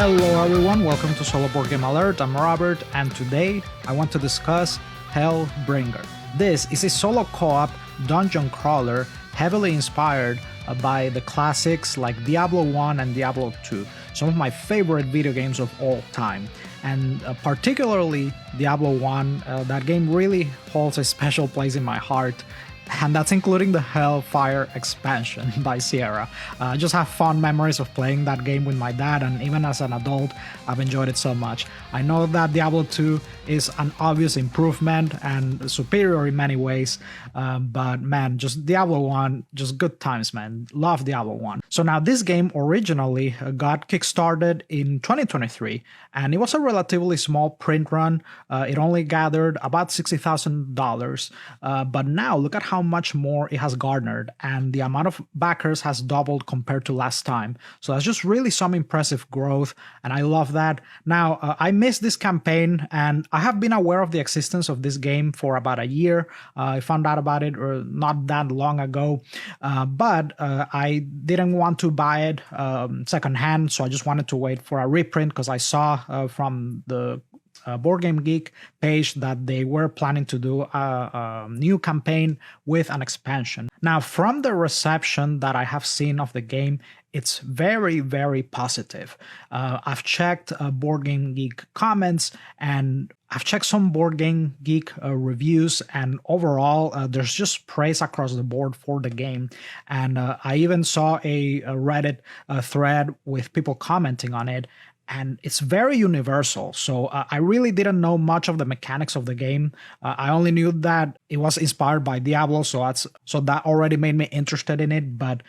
Hello everyone, welcome to Solo Board Game Alert. I'm Robert, and today I want to discuss Hellbringer. This is a solo co-op dungeon crawler heavily inspired by the classics like Diablo 1 and Diablo 2, some of my favorite video games of all time. And particularly Diablo 1, that game really holds a special place in my heart. And that's including the Hellfire expansion by Sierra. I just have fond memories of playing that game with my dad, and even as an adult, I've enjoyed it so much. I know that Diablo 2 is an obvious improvement and superior in many ways, but man, just Diablo 1, just good times, man. Love Diablo 1. So now this game originally got kickstarted in 2023, and it was a relatively small print run. It only gathered about $60,000, but now look at how much more it has garnered, and the amount of backers has doubled compared to last time. So that's just really some impressive growth, and I love that. Now, I missed this campaign, and I have been aware of the existence of this game for about a year. I found out about it not that long ago, but I didn't want to buy it secondhand, so I just wanted to wait for a reprint because I saw from the Board Game Geek page that they were planning to do a new campaign with an expansion. Now, from the reception that I have seen of the game, it's very, very positive. I've checked Board Game Geek comments, and I've checked some Board Game Geek reviews, and overall, there's just praise across the board for the game. And I even saw a Reddit thread with people commenting on it, and it's very universal. So I really didn't know much of the mechanics of the game. I only knew that it was inspired by Diablo, so that already made me interested in it. But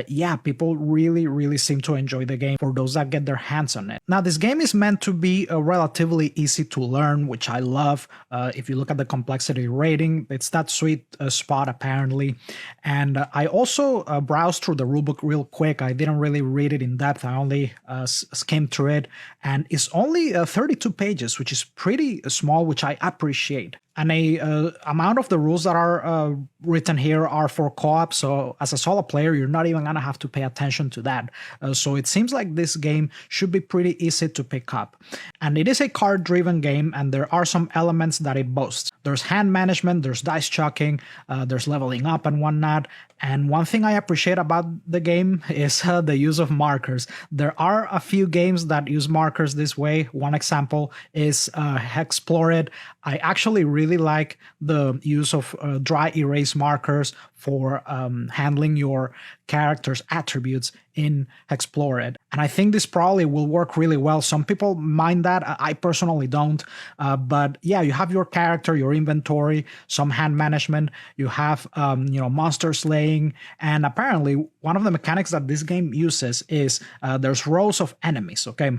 yeah, people really seem to enjoy the game for those that get their hands on it. Now, this game is meant to be relatively easy to learn, which I love. If you look at the complexity rating, it's that sweet spot apparently. And I also browsed through the rulebook real quick. I didn't really read it in depth. I only skimmed through it, and it's only 32 pages, which is pretty small, which I appreciate. And a amount of the rules that are written here are for co-op, so as a solo player, you're not even gonna have to pay attention to that. So it seems like this game should be pretty easy to pick up. And it is a card-driven game, and there are some elements that it boasts. There's hand management, there's dice chucking, there's leveling up and whatnot. And one thing I appreciate about the game is the use of markers. There are a few games that use markers this way. One example is Hexplored. I actually really like the use of dry erase markers for handling your character's attributes in Hexplored. And I think this probably will work really well. Some people mind that. I personally don't. But yeah, you have your character, your inventory, some hand management. You have monster slaying. And apparently one of the mechanics that this game uses is there's rows of enemies, okay?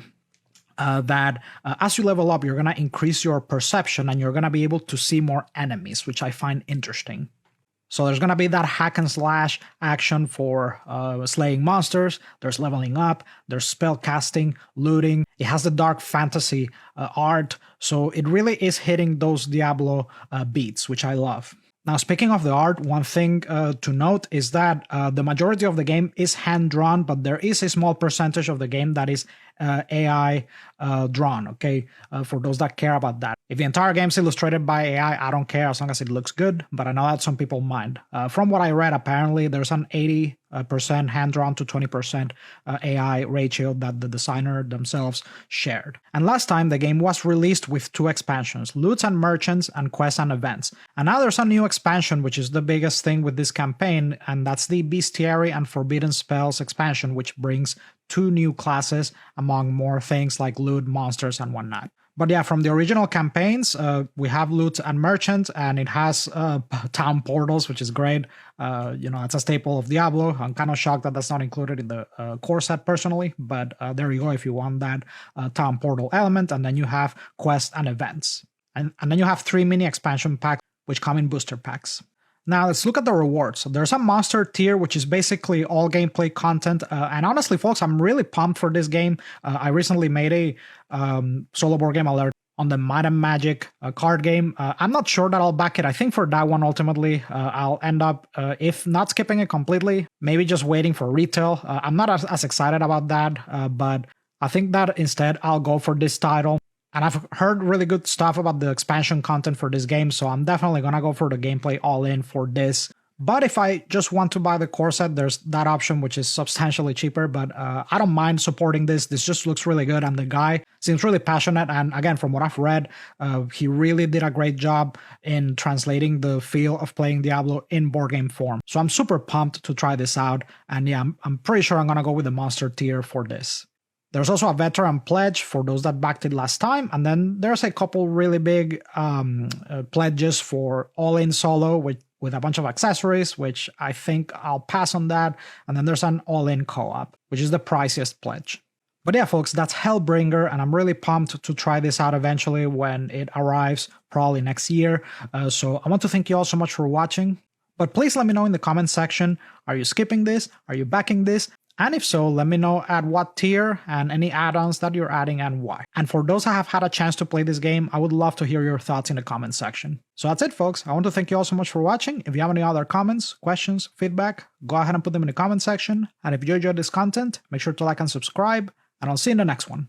That as you level up, you're going to increase your perception and you're going to be able to see more enemies, which I find interesting. So there's going to be that hack and slash action for slaying monsters. There's leveling up. There's spell casting, looting. It has the dark fantasy art. So it really is hitting those Diablo beats, which I love. Now, speaking of the art, one thing to note is that the majority of the game is hand-drawn, but there is a small percentage of the game that is AI drawn, okay? For those that care about that. If the entire game is illustrated by AI, I don't care as long as it looks good, but I know that some people mind. From what I read, apparently there's an 80% hand-drawn to 20% AI ratio that the designer themselves shared. And last time, the game was released with 2 expansions, Loots and Merchants and Quests and Events. And now there's a new expansion, which is the biggest thing with this campaign, and that's the Bestiary and Forbidden Spells expansion, which brings 2 new classes, among more things like loot, monsters, and whatnot. But yeah, from the original campaigns, we have Loot and Merchant, and it has town portals, which is great. It's a staple of Diablo. I'm kind of shocked that that's not included in the core set personally, but there you go if you want that town portal element. And then you have quests and events. And then you have 3 mini expansion packs, which come in booster packs. Now let's look at the rewards. So there's a monster tier, which is basically all gameplay content. And honestly, folks, I'm really pumped for this game. I recently made a solo board game alert on the Might and Magic card game. I'm not sure that I'll back it. I think for that one, ultimately, I'll end up, if not skipping it completely, maybe just waiting for retail. I'm not as excited about that, but I think that instead I'll go for this title. And I've heard really good stuff about the expansion content for this game, so I'm definitely gonna go for the gameplay all in for this. But if I just want to buy the core set, there's that option, which is substantially cheaper, but I don't mind supporting this. This just looks really good, and the guy seems really passionate, and again, from what I've read, he really did a great job in translating the feel of playing Diablo in board game form. So I'm super pumped to try this out, and yeah, I'm pretty sure I'm gonna go with the monster tier for this. There's also a veteran pledge for those that backed it last time, and then there's a couple really big pledges for all-in solo with a bunch of accessories, which I think I'll pass on that, and then there's an all-in co-op, which is the priciest pledge. But yeah, folks, that's Hellbringer, and I'm really pumped to try this out eventually when it arrives, probably next year. So I want to thank you all so much for watching, but please let me know in the comment section, are you skipping this? Are you backing this? And if so, let me know at what tier and any add-ons that you're adding and why. And for those that have had a chance to play this game, I would love to hear your thoughts in the comment section. So that's it, folks. I want to thank you all so much for watching. If you have any other comments, questions, feedback, go ahead and put them in the comment section. And if you enjoyed this content, make sure to like and subscribe, and I'll see you in the next one.